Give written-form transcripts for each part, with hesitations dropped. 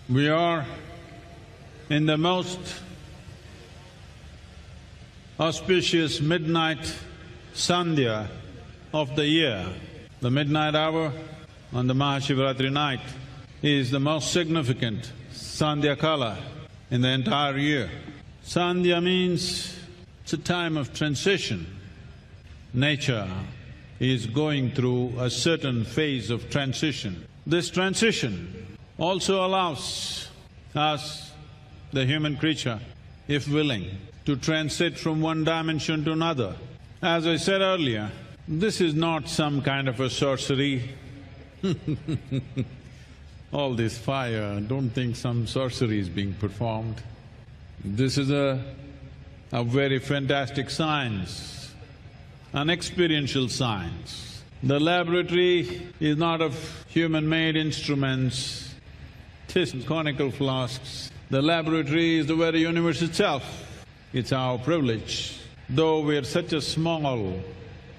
We are in the most auspicious midnight sandhya of the year. The midnight hour on the Mahashivratri night is the most significant sandhya kala in the entire year. Sandhya means it's a time of transition. Nature is going through a certain phase of transition. This transition also allows us, the human creature, if willing, to transit from one dimension to another. As I said earlier, this is not some kind of a sorcery. All this fire, don't think some sorcery is being performed. This is a very fantastic science, an experiential science. The laboratory is not of human-made instruments, conical flasks. The laboratory is the very universe itself. It's our privilege. Though we're such a small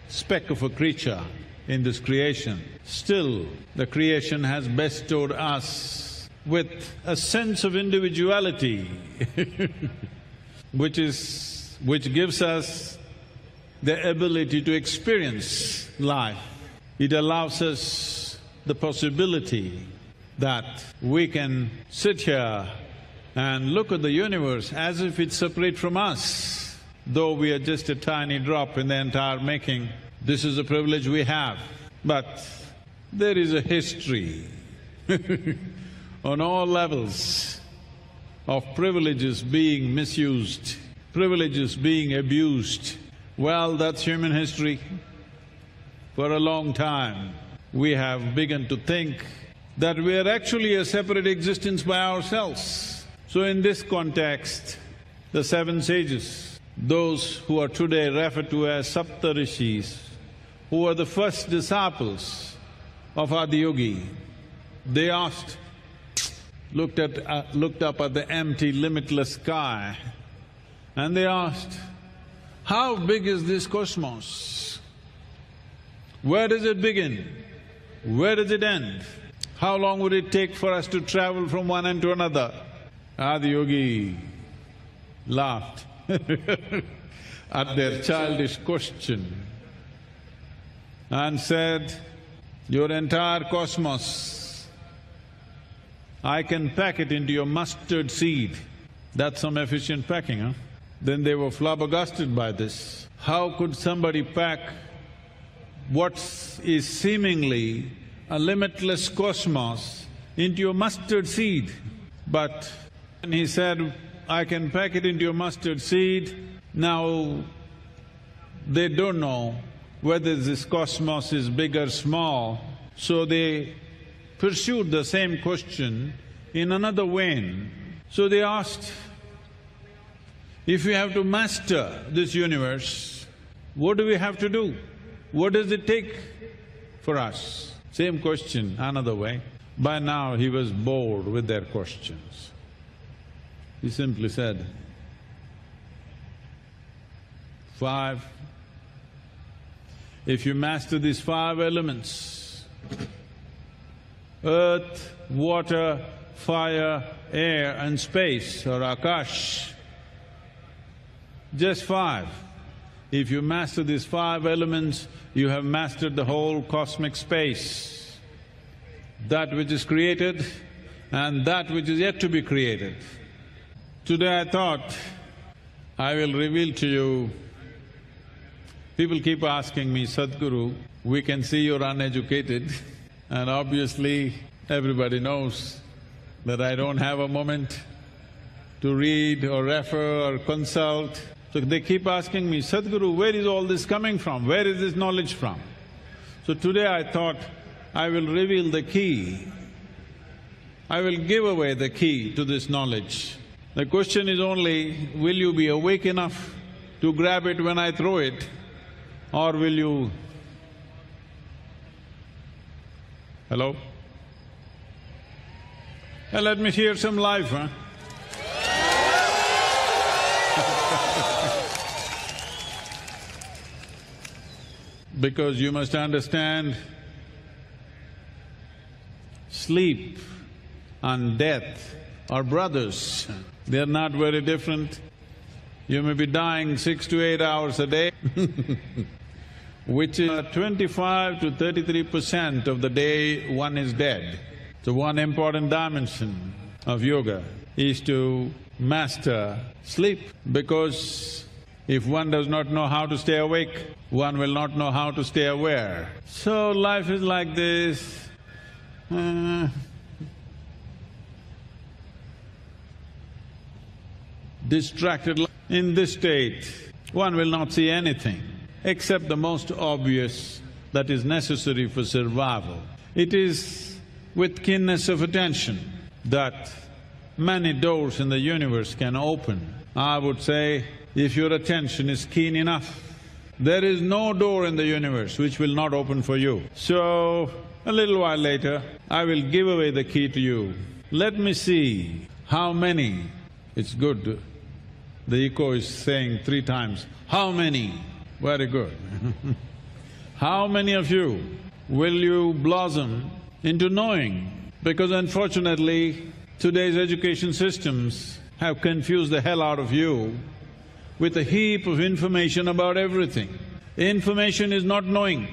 speck of a creature in this creation, still the creation has bestowed us with a sense of individuality which gives us the ability to experience life. It allows us the possibility that we can sit here and look at the universe as if it's separate from us. Though we are just a tiny drop in the entire making, this is a privilege we have. But there is a history on all levels of privileges being misused, privileges being abused. Well, that's human history. For a long time, we have begun to think that we are actually a separate existence by ourselves. So in this context, the seven sages, those who are today referred to as Saptarishis, who were the first disciples of Adiyogi, they asked, looked up at the empty, limitless sky, and they asked, how big is this cosmos? Where does it begin? Where does it end? How long would it take for us to travel from one end to another? Adiyogi laughed at their childish question and said, your entire cosmos, I can pack it into your mustard seed. That's some efficient packing, huh? Then they were flabbergasted by this. How could somebody pack what is seemingly a limitless cosmos into your mustard seed? But when he said, I can pack it into your mustard seed, now they don't know whether this cosmos is big or small, so they pursued the same question in another vein. So they asked, if we have to master this universe, what do we have to do? What does it take for us? Same question, another way. By now he was bored with their questions. He simply said, 5. If you master these 5 elements, earth, water, fire, air and space or akash, just 5. If you master these 5 elements, you have mastered the whole cosmic space, that which is created and that which is yet to be created. Today I thought I will reveal to you, people keep asking me, Sadhguru, we can see you're uneducated and obviously everybody knows that I don't have a moment to read or refer or consult. So they keep asking me, Sadhguru, where is all this coming from? Where is this knowledge from? So today I thought I will reveal the key. I will give away the key to this knowledge. The question is only, will you be awake enough to grab it when I throw it, or will you… Hello? Let me hear some life, huh? Because you must understand, sleep and death are brothers. They're not very different. You may be dying 6 to 8 hours a day which is 25 to 33% of the day one is dead. So one important dimension of yoga is to master sleep, because if one does not know how to stay awake, one will not know how to stay aware. So life is like this, distracted life. In this state, one will not see anything except the most obvious that is necessary for survival. It is with keenness of attention that many doors in the universe can open. I would say, if your attention is keen enough, there is no door in the universe which will not open for you. So, a little while later, I will give away the key to you. Let me see how many… It's good, the echo is saying 3 times, how many? Very good. How many of you will you blossom into knowing? Because unfortunately, today's education systems have confused the hell out of you with a heap of information about everything. Information is not knowing.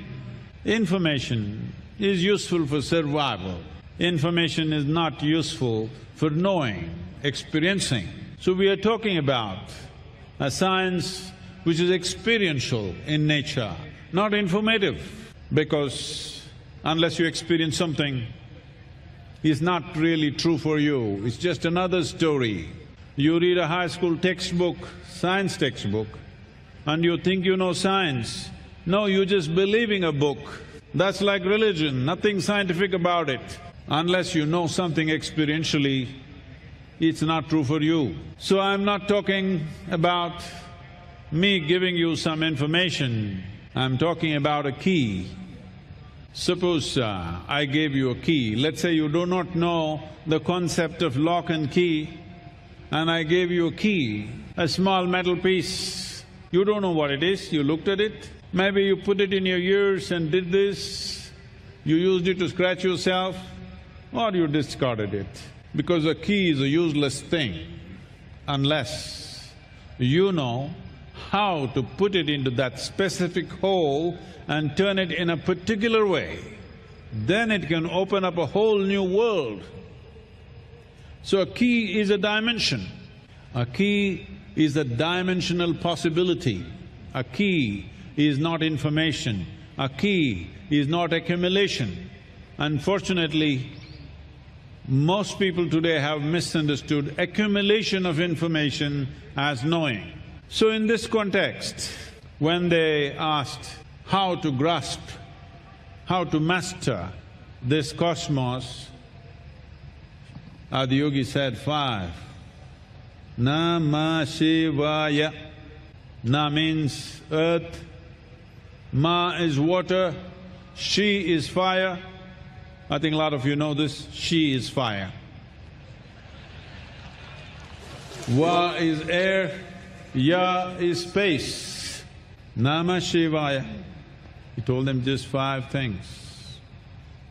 Information is useful for survival. Information is not useful for knowing, experiencing. So we are talking about a science which is experiential in nature, not informative, because unless you experience something, it's not really true for you, it's just another story. You read a high school textbook, science textbook, and you think you know science. No, you're just believing a book. That's like religion, nothing scientific about it. Unless you know something experientially, it's not true for you. So I'm not talking about me giving you some information, I'm talking about a key. Suppose I gave you a key, let's say you do not know the concept of lock and key, and I gave you a key, a small metal piece. You don't know what it is, you looked at it, maybe you put it in your ears and did this, you used it to scratch yourself, or you discarded it. Because a key is a useless thing unless you know how to put it into that specific hole and turn it in a particular way. Then it can open up a whole new world. So a key is a dimension. A key is a dimensional possibility. A key is not information. A key is not accumulation. Unfortunately, most people today have misunderstood accumulation of information as knowing. So in this context, when they asked how to grasp, how to master this cosmos, Adiyogi said 5. Namah Shivaya. Na means earth, Ma is water, Shi is fire. I think a lot of you know this, Shi is fire. Va is air, Ya is space. Namah Shivaya. He told them just 5 things.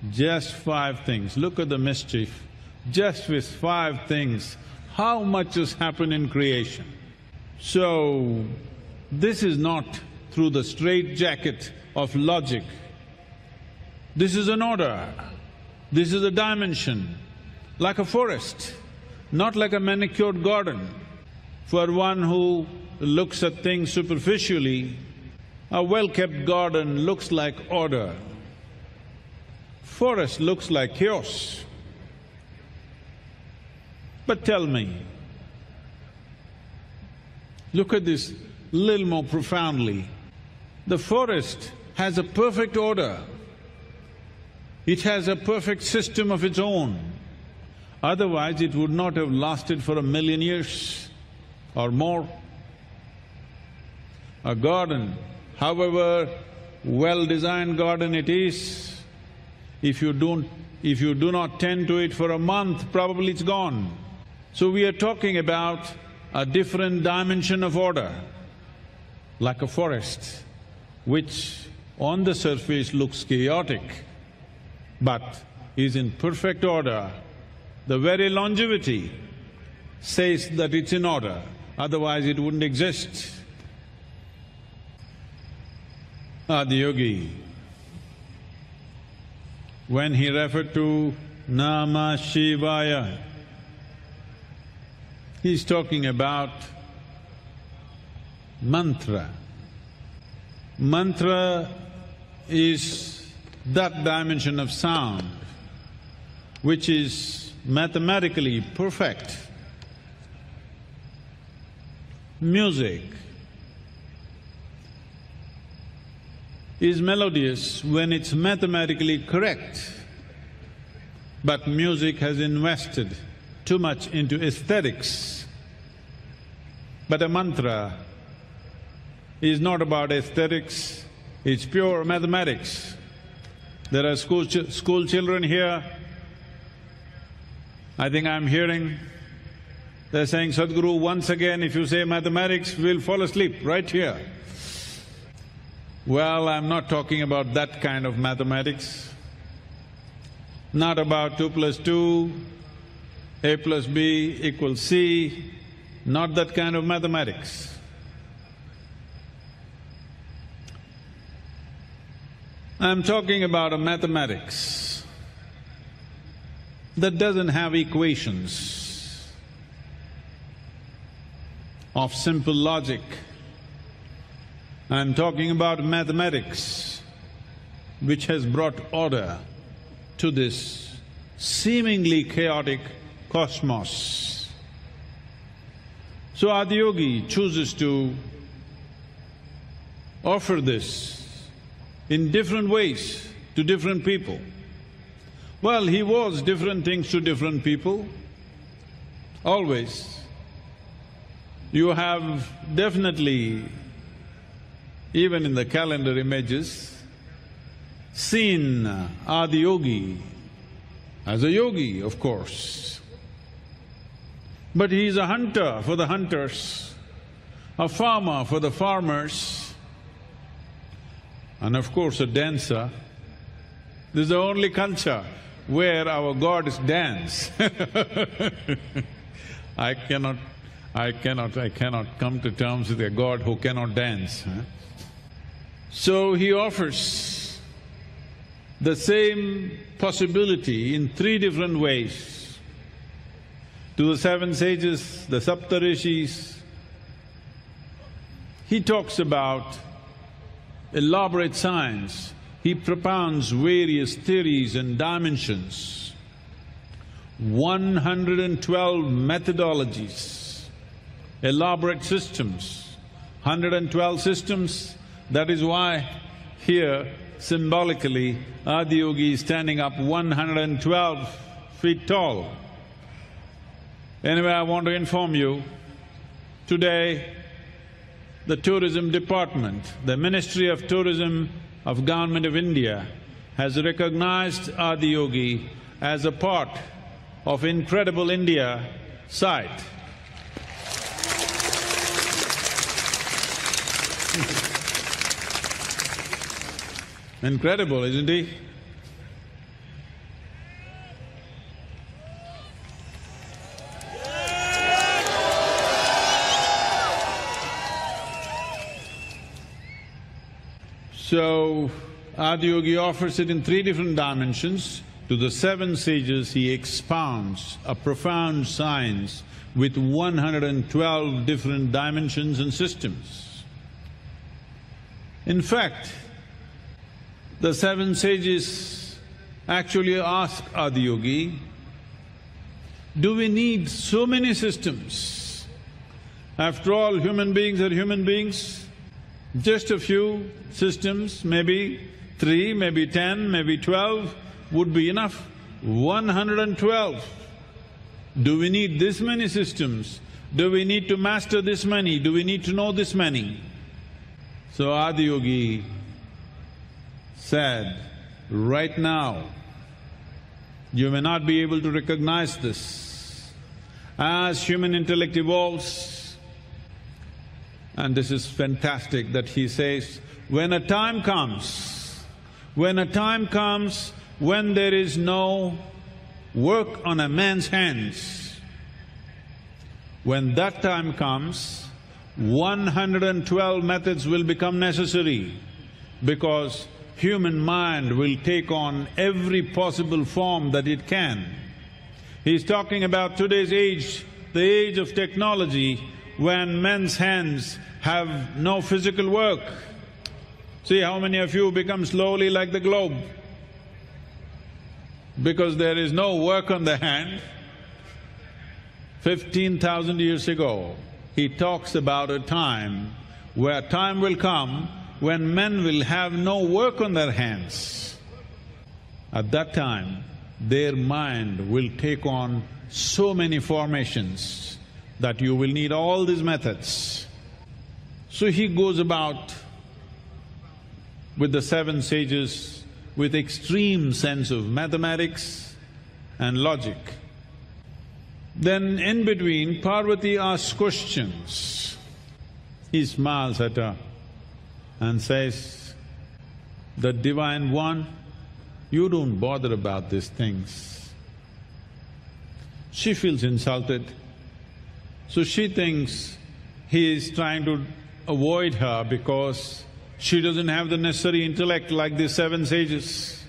Just 5 things. Look at the mischief. Just with 5 things, how much has happened in creation? So, this is not through the straitjacket of logic. This is an order. This is a dimension, like a forest, not like a manicured garden. For one who looks at things superficially, a well-kept garden looks like order. Forest looks like chaos. But tell me, look at this little more profoundly. The forest has a perfect order. It has a perfect system of its own. Otherwise, it would not have lasted for 1,000,000 years or more. A garden, however well-designed garden it is, if you do not tend to it for a month, probably it's gone. So we are talking about a different dimension of order, like a forest, which on the surface looks chaotic, but is in perfect order the very longevity says that it's in order, otherwise it wouldn't exist. Adiyogi, when he referred to Nama Shivaya, he's talking about mantra. Mantra is that dimension of sound which is mathematically perfect. Music is melodious when it's mathematically correct, but music has invested too much into aesthetics. But a mantra is not about aesthetics, it's pure mathematics. There are school children here, I think I'm hearing, they're saying, Sadhguru, once again if you say mathematics, we'll fall asleep right here. Well, I'm not talking about that kind of mathematics, not about 2 plus 2, A plus B equals C, not that kind of mathematics. I'm talking about a mathematics that doesn't have equations of simple logic. I'm talking about mathematics which has brought order to this seemingly chaotic cosmos. So Adiyogi chooses to offer this in different ways to different people. Well, he was different things to different people, always. You have definitely, even in the calendar images, seen Adiyogi as a yogi, of course. But he is a hunter for the hunters, a farmer for the farmers, and of course a dancer. This is the only culture where our gods dance. I cannot come to terms with a god who cannot dance. So he offers the same possibility in 3 different ways to the 7 sages, the Saptarishis. He talks about elaborate science, he propounds various theories and dimensions, 112 methodologies, elaborate systems, 112 systems. That is why here, symbolically, Adiyogi is standing up 112 feet tall. Anyway, I want to inform you, today the tourism department, the Ministry of Tourism of Government of India has recognized Adiyogi as a part of Incredible India site. Incredible, isn't he? So, Adiyogi offers it in 3 different dimensions. To the 7 sages, he expounds a profound science with 112 different dimensions and systems. In fact, the 7 sages actually ask Adiyogi, do we need so many systems? After all, human beings are human beings. Just a few systems, maybe 3, maybe 10, maybe 12 would be enough. 112. Do we need this many systems? Do we need to master this many? Do we need to know this many? So Adiyogi said, right now, you may not be able to recognize this. As human intellect evolves, and this is fantastic that he says, when a time comes when there is no work on a man's hands. When that time comes, 112 methods will become necessary because human mind will take on every possible form that it can. He's talking about today's age, the age of technology, when men's hands have no physical work. See how many of you become slowly like the globe? Because there is no work on the hand. 15,000 years ago, he talks about a time where time will come when men will have no work on their hands. At that time, their mind will take on so many formations that you will need all these methods. So he goes about with the seven sages with extreme sense of mathematics and logic. Then in between, Parvati asks questions. He smiles at her and says, "The Divine One, you don't bother about these things." She feels insulted, so she thinks he is trying to avoid her because she doesn't have the necessary intellect like the seven sages.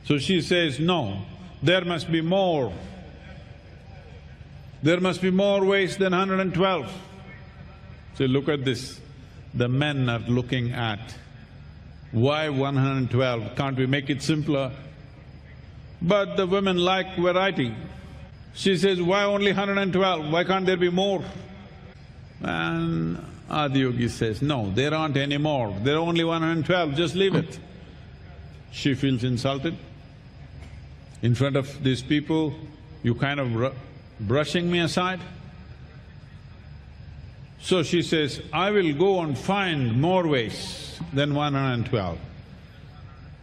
So she says, "No, there must be more. There must be more ways than 112. So look at this, the men are looking at, why 112? Can't we make it simpler? But the women like variety. She says, why only 112? Why can't there be more? And Adiyogi says, no, there aren't any more, there are only 112, just leave it. She feels insulted. In front of these people, you kind of brushing me aside? So she says, I will go and find more ways than 112.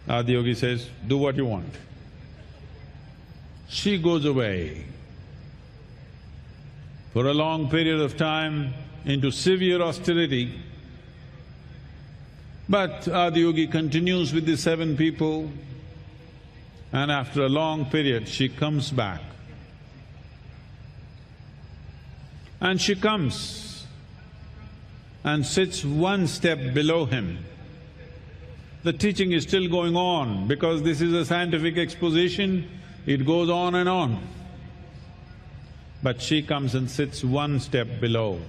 Adiyogi says, do what you want. She goes away for a long period of time into severe austerity. But Adiyogi continues with the seven people, and after a long period she comes back. And she comes and sits one step below him. The teaching is still going on because this is a scientific exposition, it goes on and on. But she comes and sits one step below.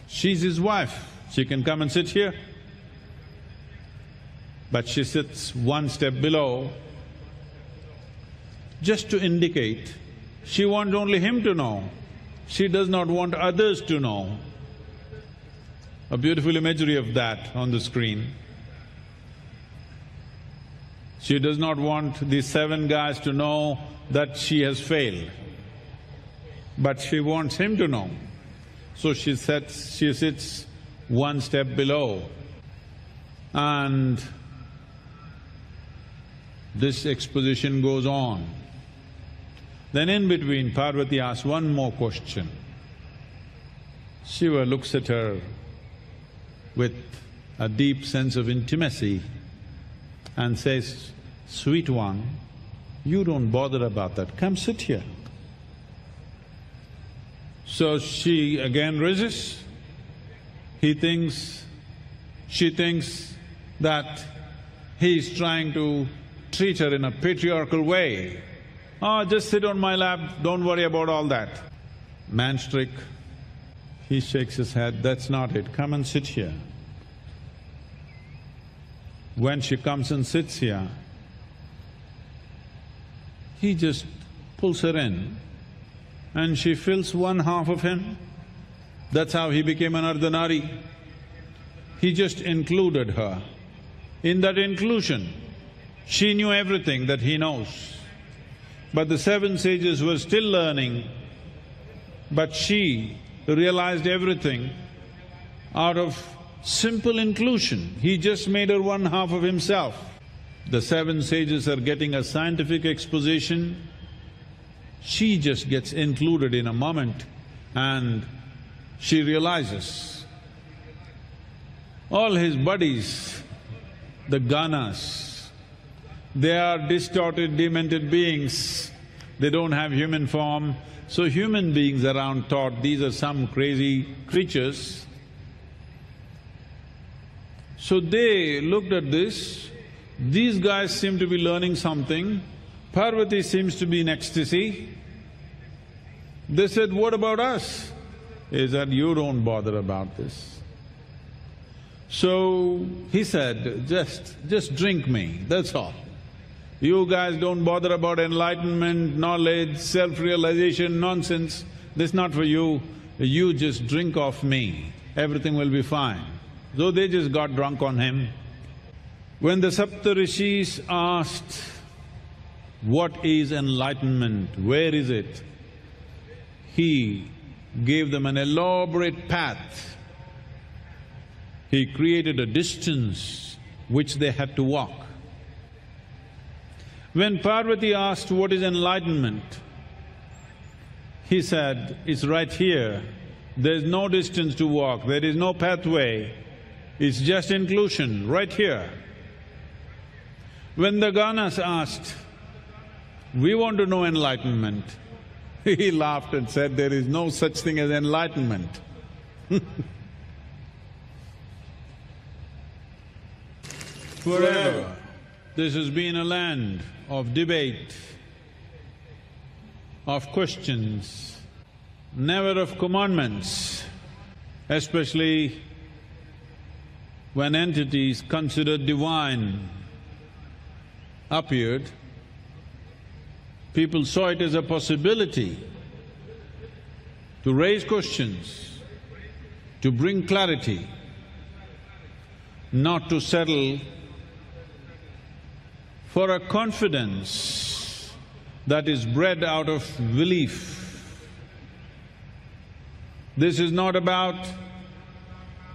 She's his wife, she can come and sit here. But she sits one step below just to indicate she wants only him to know. She does not want others to know. A beautiful imagery of that on the screen. She does not want these seven guys to know that she has failed, but she wants him to know. So she sits one step below, and this exposition goes on. Then in between, Parvati asks one more question. Shiva looks at her with a deep sense of intimacy and says, sweet one, you don't bother about that, come sit here. So she again resists. She thinks that he's trying to treat her in a patriarchal way. Oh, just sit on my lap, don't worry about all that. Man's trick. He shakes his head, that's not it, come and sit here. When she comes and sits here, he just pulls her in and she fills one half of him. That's how he became an Ardhanari. He just included her. In that inclusion, she knew everything that he knows. But the seven sages were still learning, but she realized everything out of simple inclusion. He just made her one half of himself. The seven sages are getting a scientific exposition, she just gets included in a moment and she realizes all his buddies, the ganas, they are distorted, demented beings they don't have human form. So human beings around thought these are some crazy creatures. So they looked at this, these guys seem to be learning something, Parvati seems to be in ecstasy. They said, what about us? He said, you don't bother about this. So he said, just drink me, that's all. You guys don't bother about enlightenment, knowledge, self-realization, nonsense, this is not for you. You just drink of me, everything will be fine. So they just got drunk on him. When the Saptarishis asked, what is enlightenment, where is it? He gave them an elaborate path. He created a distance which they had to walk. When Parvati asked what is enlightenment, he said, it's right here, there's no distance to walk, there is no pathway, it's just inclusion, right here. When the Ganas asked, we want to know enlightenment, he laughed and said, there is no such thing as enlightenment. Forever, this has been a land of debate, of questions, never of commandments, especially when entities considered divine appeared. People saw it as a possibility to raise questions, to bring clarity, not to settle for a confidence that is bred out of belief. This is not about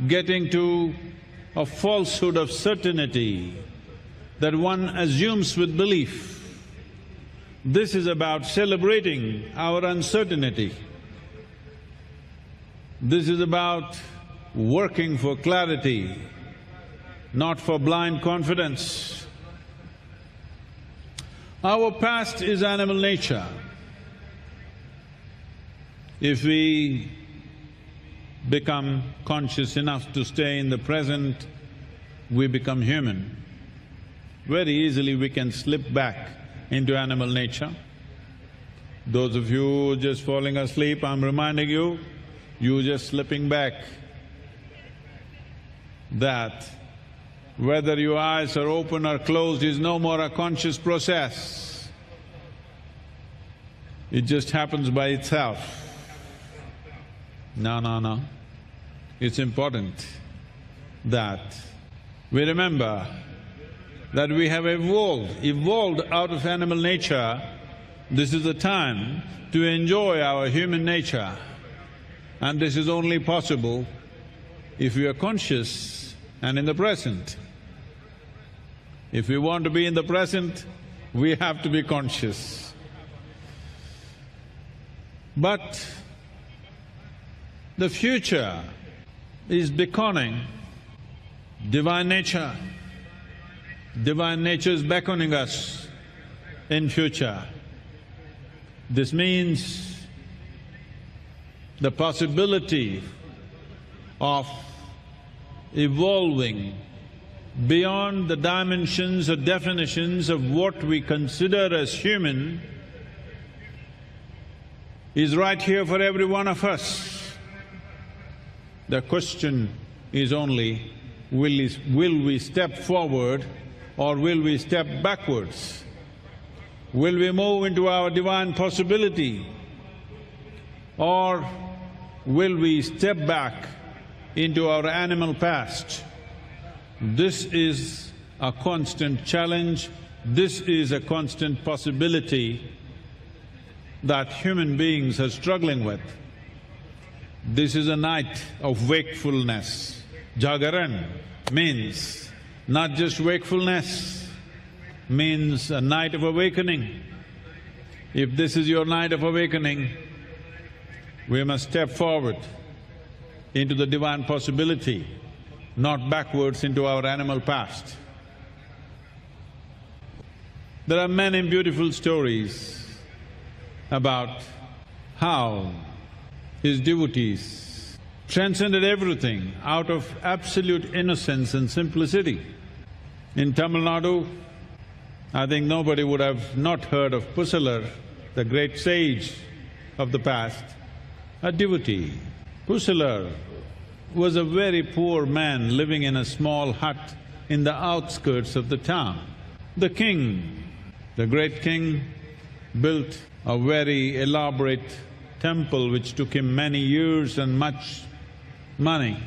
getting to a falsehood of certainty that one assumes with belief. This is about celebrating our uncertainty. This is about working for clarity, not for blind confidence. Our past is animal nature. If we become conscious enough to stay in the present, we become human. Very easily we can slip back into animal nature. Those of you just falling asleep, I'm reminding you, you just slipping back. That whether your eyes are open or closed is no more a conscious process. It just happens by itself. No. It's important that we remember that we have evolved out of animal nature. This is the time to enjoy our human nature. And this is only possible if we are conscious and in the present. If we want to be in the present, we have to be conscious. But the future is beckoning divine nature. Divine nature is beckoning us in future. This means the possibility of evolving beyond the dimensions or definitions of what we consider as human is right here for every one of us. The question is only, will we step forward or will we step backwards? Will we move into our divine possibility or will we step back into our animal past? This is a constant challenge, this is a constant possibility that human beings are struggling with. This is a night of wakefulness. Jagaran means not just wakefulness, means a night of awakening. If this is your night of awakening, we must step forward into the divine possibility, not backwards into our animal past. There are many beautiful stories about how his devotees transcended everything out of absolute innocence and simplicity. In Tamil Nadu, I think nobody would have not heard of Pusalar, the great sage of the past, a devotee. Pusalar was a very poor man living in a small hut in the outskirts of the town. The king, the great king, built a very elaborate temple which took him many years and much money.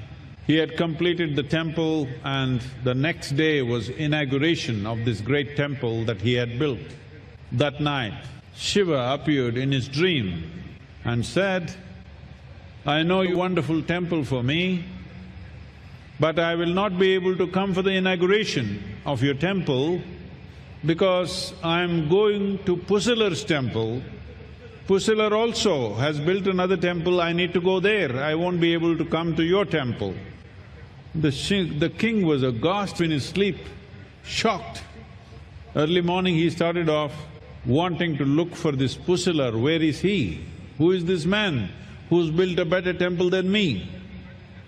He had completed the temple and the next day was inauguration of this great temple that he had built. That night, Shiva appeared in his dream and said, "I know you wonderful temple for me, but I will not be able to come for the inauguration of your temple because I am going to Pusalar's temple. Pusalar also has built another temple, I need to go there, I won't be able to come to your temple." The king was aghast in his sleep, shocked. Early morning he started off wanting to look for this Pusalar, where is he? Who is this man who's built a better temple than me?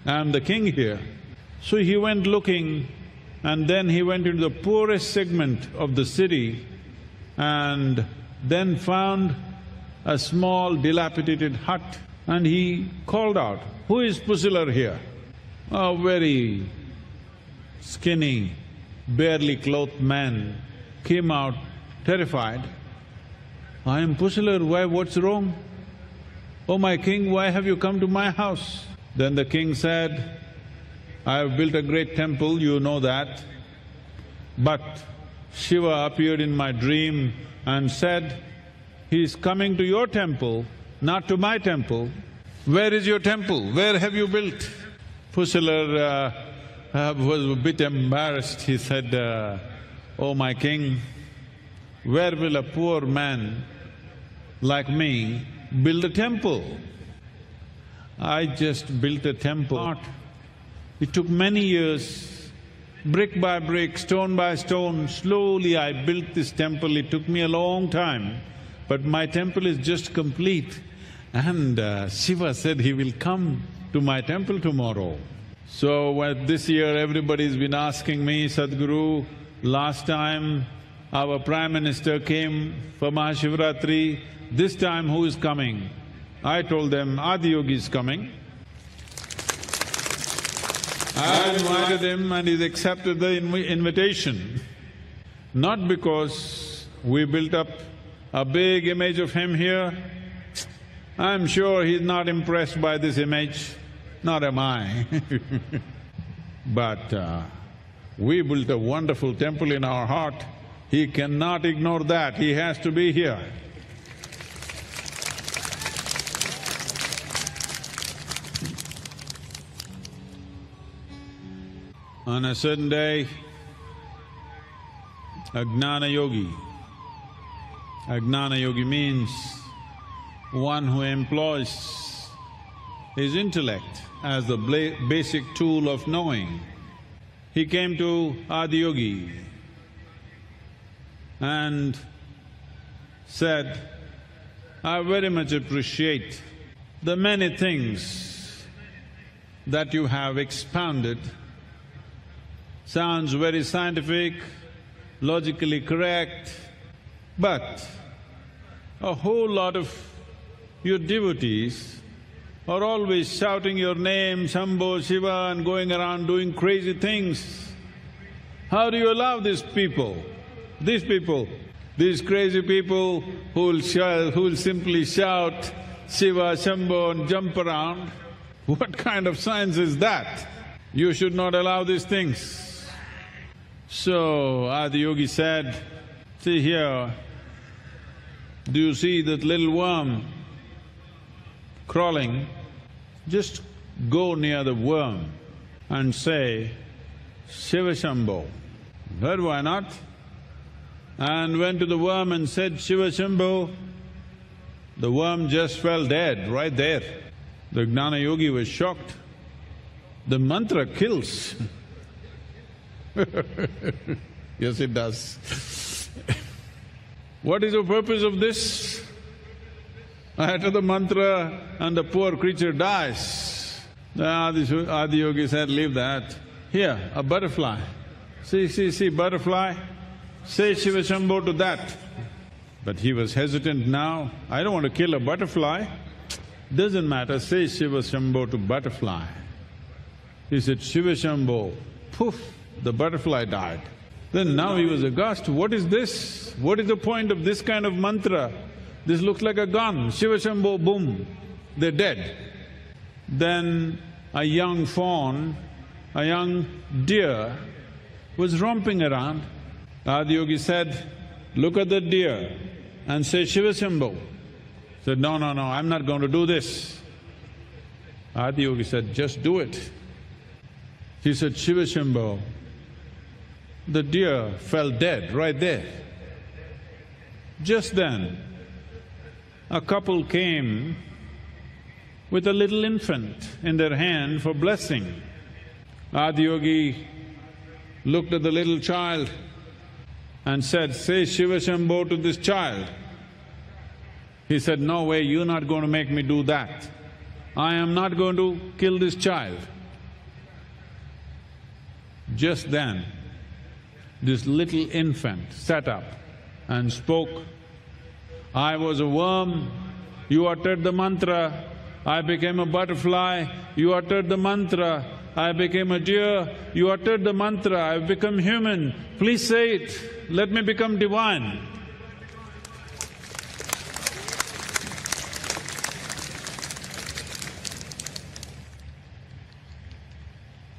I am the king here. So he went looking and then he went into the poorest segment of the city and then found a small dilapidated hut and he called out, "Who is Pusalar here?" A very skinny, barely clothed man came out terrified. "I am Pusalar, why, what's wrong?" "Oh my king, why have you come to my house?" Then the king said, "I have built a great temple, you know that, but Shiva appeared in my dream and said, he is coming to your temple, not to my temple. Where is your temple? Where have you built?" Pusalar was a bit embarrassed. He said, "Oh my king, where will a poor man like me build a temple? I just built a temple. It took many years, brick by brick, stone by stone, slowly I built this temple. It took me a long time, but my temple is just complete. And Shiva said he will come to my temple tomorrow." So this year everybody's been asking me, "Sadhguru, last time our Prime Minister came for Mahashivratri, this time who is coming?" I told them, "Adiyogi is coming." I invited him and he's accepted the invitation. Not because we built up a big image of him here. I'm sure he's not impressed by this image, not am I But we built a wonderful temple in our heart. He cannot ignore that, he has to be here. On a certain day, a Gnana yogi means one who employs his intellect as the basic tool of knowing. He came to Adiyogi and said, "I very much appreciate the many things that you have expounded. Sounds very scientific, logically correct, but a whole lot of your devotees are always shouting your name, Shambho, Shiva, and going around doing crazy things. How do you allow these people, these crazy people who will simply shout Shiva, Shambho and jump around? What kind of science is that? You should not allow these things." So Adiyogi said, "See here, do you see that little worm crawling? Just go near the worm and say, Shiva Shambho." Said, "Why not?" And went to the worm and said, "Shiva Shambho." The worm just fell dead right there. The Gnana yogi was shocked. The mantra kills. Yes, it does. What is the purpose of this? I utter the mantra and the poor creature dies. The Adiyogi said, leave that. Here, a butterfly. See, butterfly. Say Shiva Shambho to that. But he was hesitant now, I don't want to kill a butterfly. Doesn't matter, say Shiva Shambho to butterfly. He said, Shiva Shambho, poof, the butterfly died. Then now he was aghast, what is this? What is the point of this kind of mantra? This looks like a gun, Shiva Shambho, boom, they're dead. Then a young fawn, a young deer was romping around. Adiyogi said, look at the deer and say Shiva Shambho. Said, no, I'm not going to do this. Adiyogi said, just do it. He said, Shiva Shambho. The deer fell dead right there. Just then, a couple came with a little infant in their hand for blessing. Adiyogi looked at the little child and said, say Shiva Shambho to this child. He said, no way, you're not going to make me do that. I am not going to kill this child. Just then, this little infant sat up and spoke, I was a worm, you uttered the mantra, I became a butterfly, you uttered the mantra, I became a deer, you uttered the mantra, I've become human, please say it, let me become divine.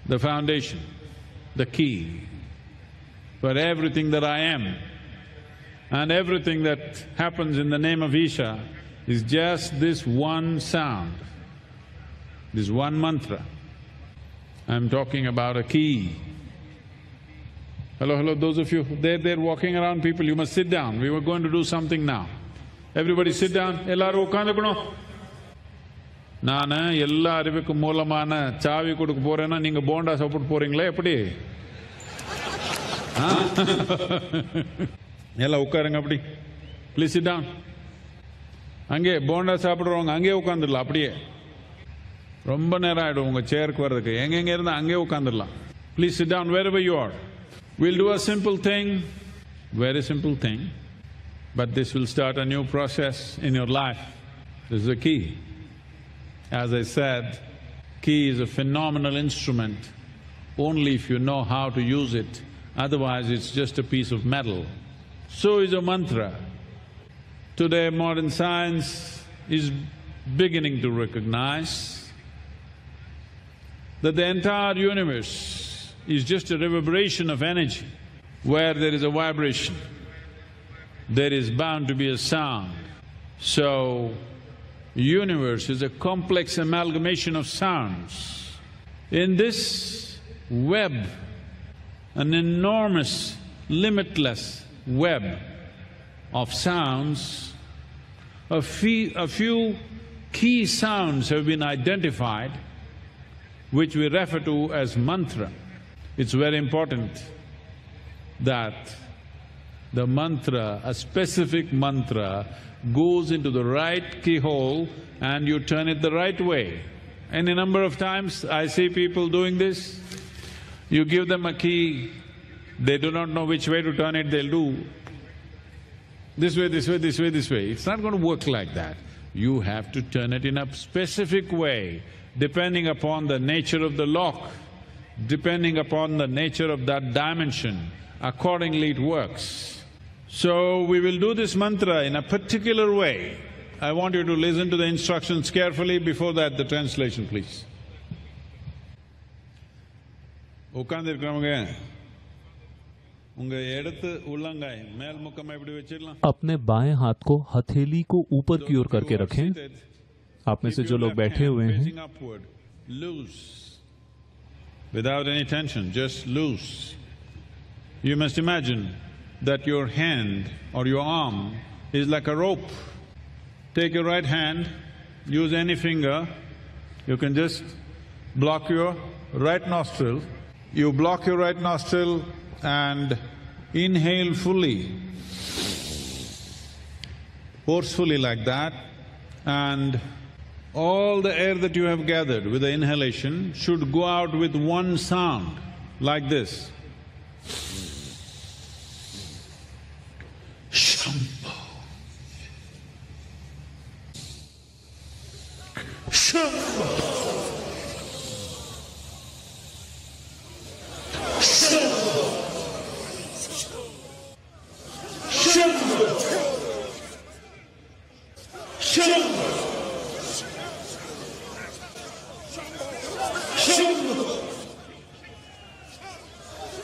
The foundation, the key for everything that I am and everything that happens in the name of Isha is just this one sound, this one mantra. I'm talking about a key. Hello, those of you, they're walking around people, you must sit down, we were going to do something now. Everybody sit down, ellaru ukkandukono. நானு எல்லா அறிவுக்கும் மூலமான சாவி கொடுக்க போறேன்னா நீங்க போண்டா சாப்பிட்டு போறீங்களா எப்படி? எல்லாம் உட்காருங்க அப்படி. Please sit down. அங்கே போண்டா சாப்பிடுறவங்க அங்கே உட்காந்துடலாம் அப்படியே. ரொம்ப நேரம் ஆயிடும் உங்க சேருக்கு வர்றதுக்கு. எங்கெங்க இருந்தா அங்கே உட்காந்துடலாம். Please sit down wherever you are. We'll do a simple thing, very simple thing, but this will start a new process in your life. This is the key. As I said, key is a phenomenal instrument only if you know how to use it, otherwise it's just a piece of metal. So is a mantra. Today modern science is beginning to recognize that the entire universe is just a reverberation of energy. Where there is a vibration, there is bound to be a sound. So, universe is a complex amalgamation of sounds. In this web, an enormous, limitless web of sounds, a few key sounds have been identified which we refer to as mantra. It's very important that the mantra, a specific mantra, goes into the right keyhole and you turn it the right way. Any number of times I see people doing this. You give them a key, they do not know which way to turn it, they'll do this way, this way, this way, this way. It's not going to work like that. You have to turn it in a specific way, depending upon the nature of the lock, depending upon the nature of that dimension, accordingly it works. So, we will do this mantra in a particular way. I want you to listen to the instructions carefully, before that the translation please. உட்கார்ந்திருக்கிறவங்க உங்க இடத்து உள்ளங்காய் மேல் முக்கமா இப்படி வச்சிடலாம். अपने बाएं हाथ को हथेली को ऊपर की ओर करके रखें। आप में से जो लोग बैठे हुए हैं, without any tension, just loose. You must imagine that your hand or your arm is like a rope. Take your right hand, use any finger, you can just block your right nostril. You block your right nostril and inhale fully, forcefully like that, And all the air that you have gathered with the inhalation should go out with one sound, like this. Shambho. Shambho. Shambho. Shambho. Shambho. Shambho.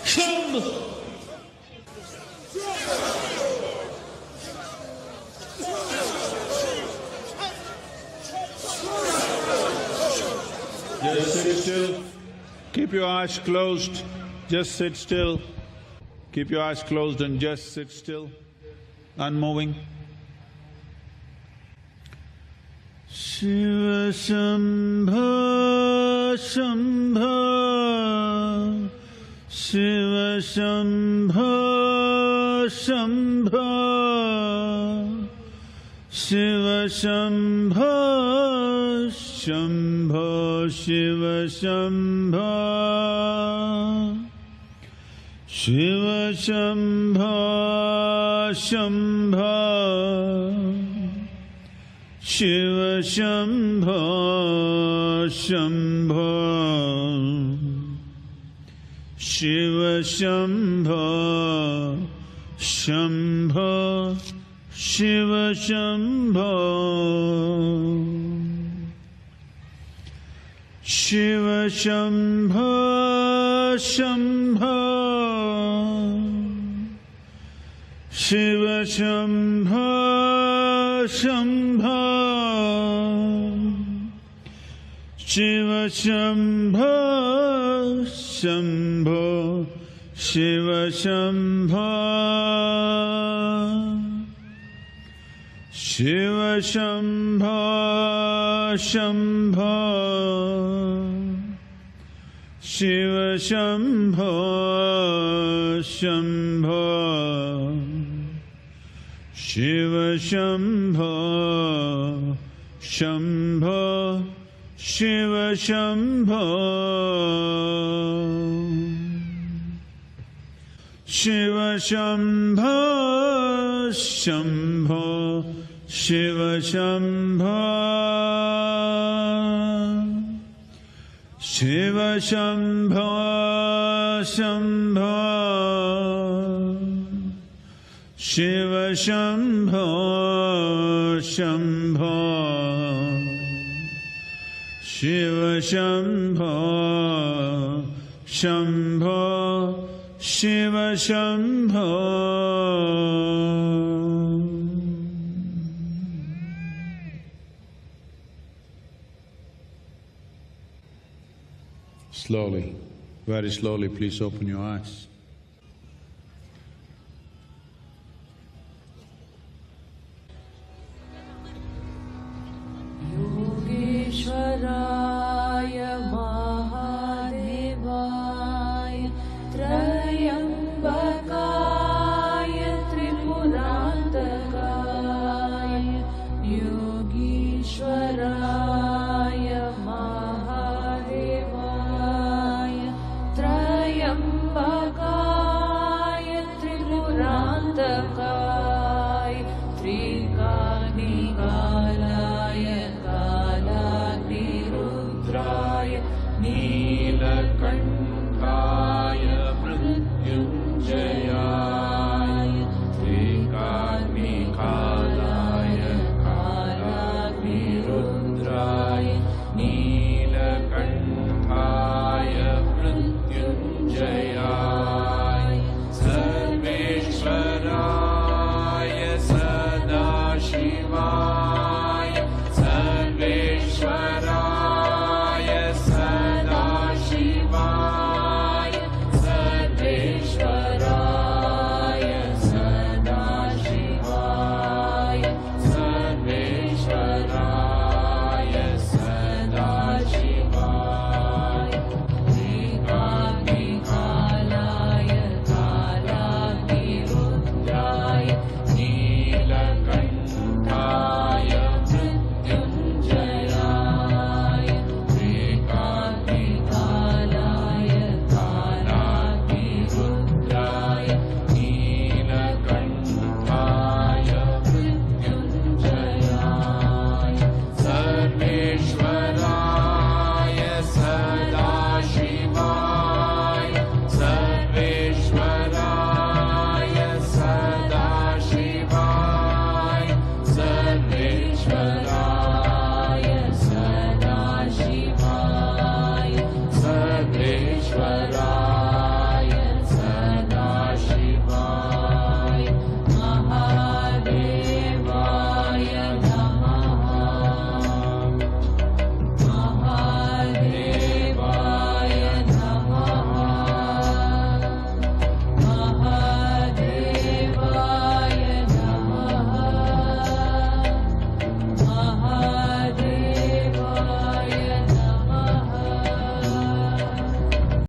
Shambho. Just sit still. Keep your eyes closed. Just sit still. Keep your eyes closed and just sit still, unmoving. Shiva Shambho Shambho, Shiva Shambho Shambho, Shiva Shambho Shambho, Shiva Shambho, Shiva Shambho Shambho, Shiva Shambho Shambho, Shiva Shambho Shambho, Shiva Shambho, Shiva Shambho Shambho, Shiva Shambho Shambho, Shiva Shambho Shambho, Shiva Shambho, Shiva Shambho Shambho, Shiva Shambho Shambho, Shiva Shambho Shambho, Shiva Shambho, Shiva Shambho Shambho, Shiva Shambho, Shiva Shambho Shambho, Shiva Shambho Shambho, Shiva Shambho Shambho, Shiva Shambho. Slowly, very slowly, please open your eyes. Yogeshwaraya Mahadevaya Trayambakaya Tripurantakaya Yogeshwaraya Mahadevaya Trayambakaya Tripurantakaya Trikanikalaya Kalagnirudraya Neelakantaya Mrityunjayaya Trikanikalaya Kalagnirudraya